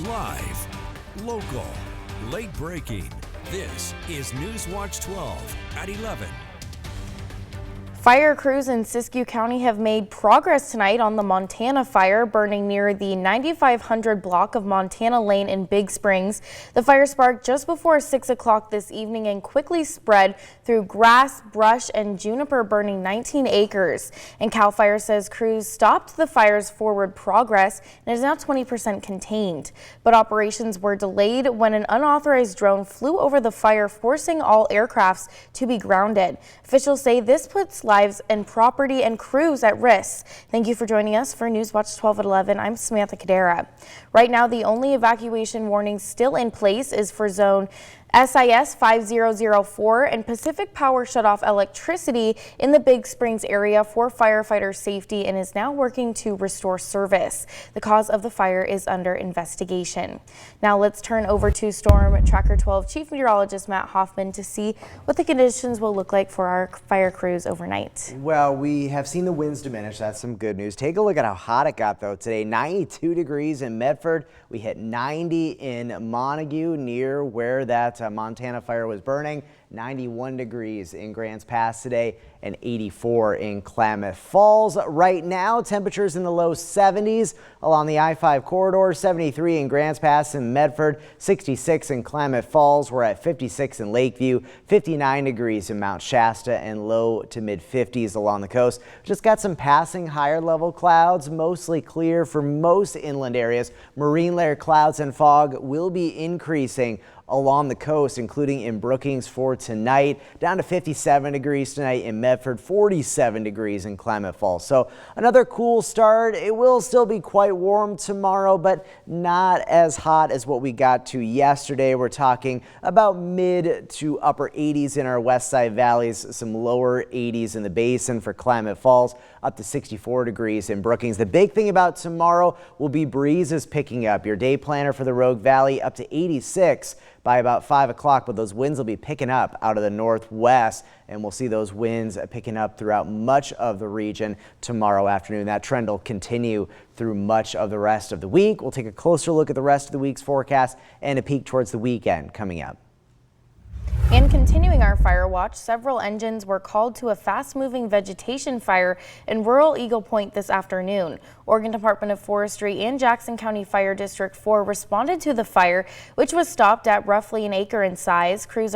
Live, local, late breaking. This is NewsWatch 12 at 11. Fire crews in Siskiyou County have made progress tonight on the Montana fire burning near the 9500 block of Montana Lane in Big Springs. The fire sparked just before 6 o'clock this evening and quickly spread through grass, brush, and juniper, burning 19 acres. And CAL FIRE says crews stopped the fire's forward progress and is now 20% contained. But operations were delayed when an unauthorized drone flew over the fire, forcing all aircrafts to be grounded. Officials say this puts lives and property and crews at risk. Thank you for joining us for NewsWatch 12 at 11. I'm Samantha Cadera. Right now, the only evacuation warning still in place is for zone SIS 5004, and Pacific Power shut off electricity in the Big Springs area for firefighter safety and is now working to restore service. The cause of the fire is under investigation. Now let's turn over to Storm Tracker 12 Chief Meteorologist Matt Hoffman to see what the conditions will look like for our fire crews overnight. Well, we have seen the winds diminish. That's some good news. Take a look at how hot it got though today. 92 degrees in Medford. We hit 90 in Montague near where that Montana fire was burning. 91 degrees in Grants Pass today and 84 in Klamath Falls. Right now, temperatures in the low 70s along the I-5 corridor, 73 in Grants Pass and Medford, 66 in Klamath Falls. We're at 56 in Lakeview, 59 degrees in Mount Shasta, and low to mid 50s along the coast. Just got some passing higher level clouds, mostly clear for most inland areas. Marine layer clouds and fog will be increasing along the coast, including in Brookings for tonight. Down to 57 degrees tonight in Medford, 47 degrees in Klamath Falls. So another cool start. It will still be quite warm tomorrow, but not as hot as what we got to yesterday. We're talking about mid to upper 80s in our west side valleys, some lower 80s in the basin for Klamath Falls, up to 64 degrees in Brookings. The big thing about tomorrow will be breezes picking up. Your day planner for the Rogue Valley up to 86 by about 5 o'clock, but those winds will be picking up out of the northwest, and we'll see those winds picking up throughout much of the region tomorrow afternoon. That trend will continue through much of the rest of the week. We'll take a closer look at the rest of the week's forecast and a peek towards the weekend coming up. And continuing our fire watch, several engines were called to a fast-moving vegetation fire in rural Eagle Point this afternoon. Oregon Department of Forestry and Jackson County Fire District 4 responded to the fire, which was stopped at roughly an acre in size. Crews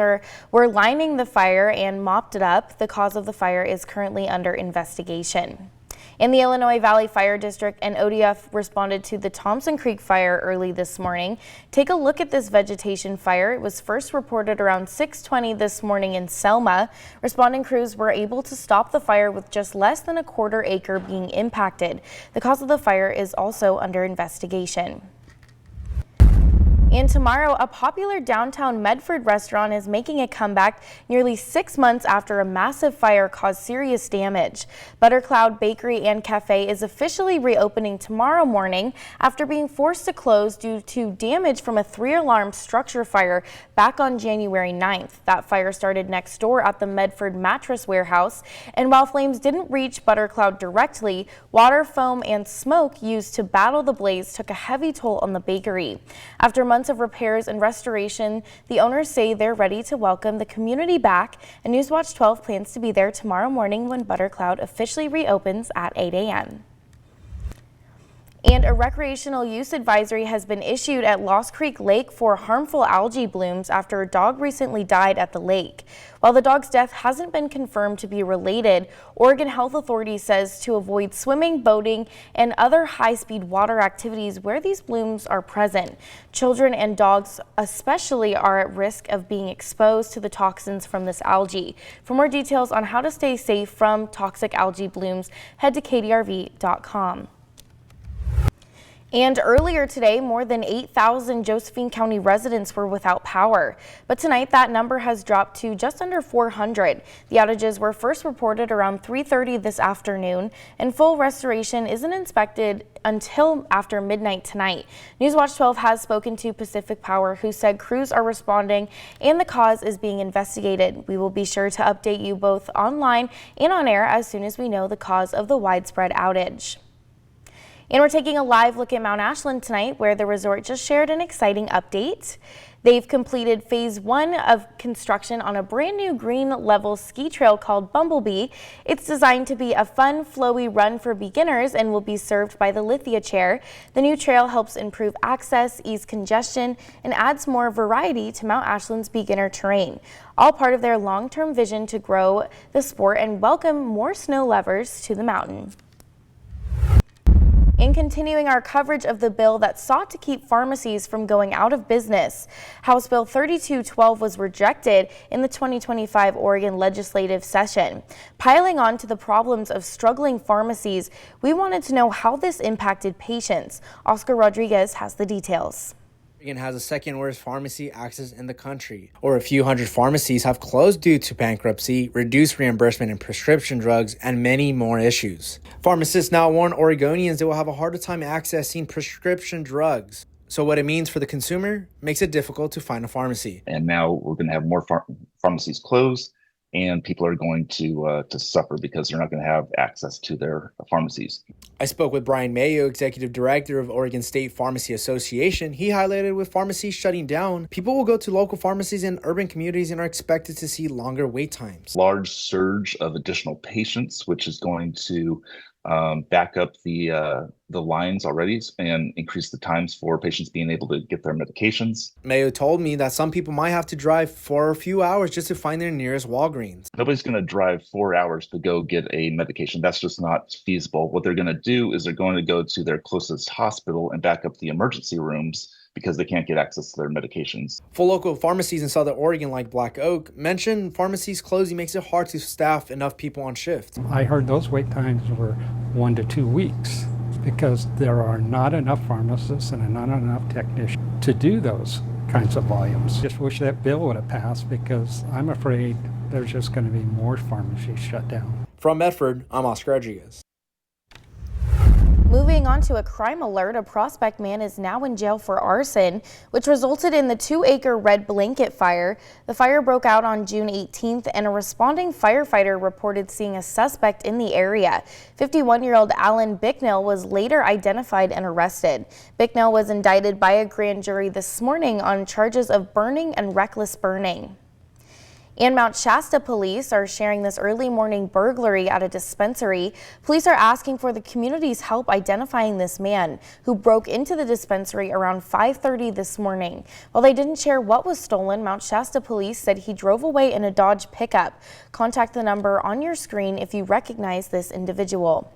were lining the fire and mopped it up. The cause of the fire is currently under investigation. In the Illinois Valley Fire District and ODF responded to the Thompson Creek fire early this morning. Take a look at this vegetation fire. It was first reported around 6:20 this morning in Selma. Responding crews were able to stop the fire with just less than a quarter acre being impacted. The cause of the fire is also under investigation. And tomorrow, a popular downtown Medford restaurant is making a comeback nearly 6 months after a massive fire caused serious damage. Buttercloud Bakery and Cafe is officially reopening tomorrow morning after being forced to close due to damage from a 3-alarm structure fire back on January 9th. That fire started next door at the Medford Mattress Warehouse, and while flames didn't reach Buttercloud directly, water, foam, and smoke used to battle the blaze took a heavy toll on the bakery. After months of repairs and restoration, the owners say they're ready to welcome the community back, and NewsWatch 12 plans to be there tomorrow morning when Buttercloud officially reopens at 8 a.m. And a recreational use advisory has been issued at Lost Creek Lake for harmful algae blooms after a dog recently died at the lake. While the dog's death hasn't been confirmed to be related, Oregon Health Authority says to avoid swimming, boating, and other high-speed water activities where these blooms are present. Children and dogs especially are at risk of being exposed to the toxins from this algae. For more details on how to stay safe from toxic algae blooms, head to kdrv.com. And earlier today, more than 8,000 Josephine County residents were without power. But tonight, that number has dropped to just under 400. The outages were first reported around 3:30 this afternoon, and full restoration isn't expected until after midnight tonight. NewsWatch 12 has spoken to Pacific Power, who said crews are responding and the cause is being investigated. We will be sure to update you both online and on air as soon as we know the cause of the widespread outage. And we're taking a live look at Mount Ashland tonight, where the resort just shared an exciting update. They've completed phase 1 of construction on a brand new green level ski trail called Bumblebee. It's designed to be a fun, flowy run for beginners and will be served by the Lithia chair. The new trail helps improve access, ease congestion, and adds more variety to Mount Ashland's beginner terrain. All part of their long-term vision to grow the sport and welcome more snow lovers to the mountain. In continuing our coverage of the bill that sought to keep pharmacies from going out of business, House Bill 3212 was rejected in the 2025 Oregon legislative session. Piling on to the problems of struggling pharmacies, we wanted to know how this impacted patients. Oscar Rodriguez has the details. Oregon has the second worst pharmacy access in the country. Over a few hundred pharmacies have closed due to bankruptcy, reduced reimbursement in prescription drugs, and many more issues. Pharmacists now warn Oregonians they will have a harder time accessing prescription drugs. So what it means for the consumer makes it difficult to find a pharmacy. And now we're going to have more pharmacies closed, and people are going to suffer because they're not going to have access to their pharmacies. I spoke with Brian Mayo, Executive Director of Oregon State Pharmacy Association. He highlighted with pharmacies shutting down, people will go to local pharmacies in urban communities and are expected to see longer wait times. Large surge of additional patients, which is going to back up the lines already and increase the times for patients being able to get their medications. Mayo told me that some people might have to drive for a few hours just to find their nearest Walgreens. Nobody's going to drive 4 hours to go get a medication. That's just not feasible. What they're going to do is they're going to go to their closest hospital and back up the emergency rooms because they can't get access to their medications. For local pharmacies in Southern Oregon like Black Oak, mentioned pharmacies closing makes it hard to staff enough people on shift. I heard those wait times were 1 to 2 weeks because there are not enough pharmacists and not enough technicians to do those kinds of volumes. Just wish that bill would have passed because I'm afraid there's just going to be more pharmacies shut down. From Medford, I'm Oscar Rodriguez. Moving on to a crime alert, a Prospect man is now in jail for arson, which resulted in the 2-acre red blanket fire. The fire broke out on June 18th, and a responding firefighter reported seeing a suspect in the area. 51-year-old Alan Bicknell was later identified and arrested. Bicknell was indicted by a grand jury this morning on charges of burning and reckless burning. And Mount Shasta police are sharing this early morning burglary at a dispensary. Police are asking for the community's help identifying this man who broke into the dispensary around 5:30 this morning. While they didn't share what was stolen, Mount Shasta police said he drove away in a Dodge pickup. Contact the number on your screen if you recognize this individual.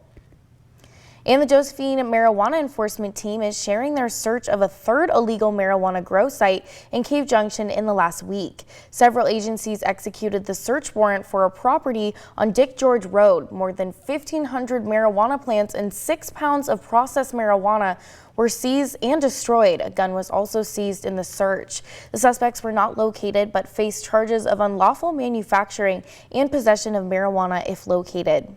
And the Josephine Marijuana Enforcement Team is sharing their search of a third illegal marijuana grow site in Cave Junction in the last week. Several agencies executed the search warrant for a property on Dick George Road. More than 1,500 marijuana plants and 6 pounds of processed marijuana were seized and destroyed. A gun was also seized in the search. The suspects were not located but face charges of unlawful manufacturing and possession of marijuana if located.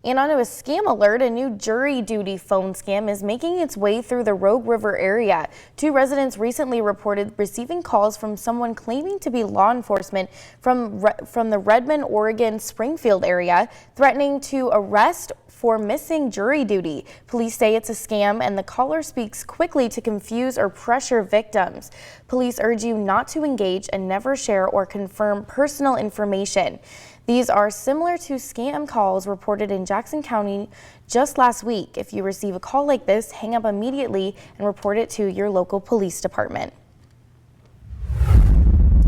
And onto a scam alert, a new jury duty phone scam is making its way through the Rogue River area. 2 residents recently reported receiving calls from someone claiming to be law enforcement from the Redmond, Oregon, Springfield area, threatening to arrest for missing jury duty. Police say it's a scam and the caller speaks quickly to confuse or pressure victims. Police urge you not to engage and never share or confirm personal information. These are similar to scam calls reported in Jackson County just last week. If you receive a call like this, hang up immediately and report it to your local police department.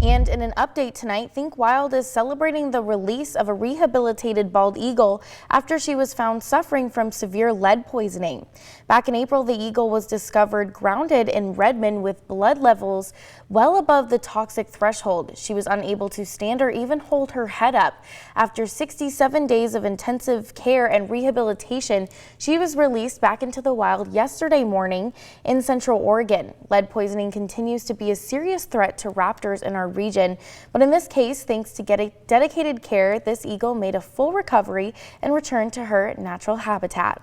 And in an update tonight, Think Wild is celebrating the release of a rehabilitated bald eagle after she was found suffering from severe lead poisoning. Back in April, the eagle was discovered grounded in Redmond with blood levels well above the toxic threshold. She was unable to stand or even hold her head up. After 67 days of intensive care and rehabilitation, she was released back into the wild yesterday morning in Central Oregon. Lead poisoning continues to be a serious threat to raptors in our region, but in this case, thanks to dedicated care, this eagle made a full recovery and returned to her natural habitat.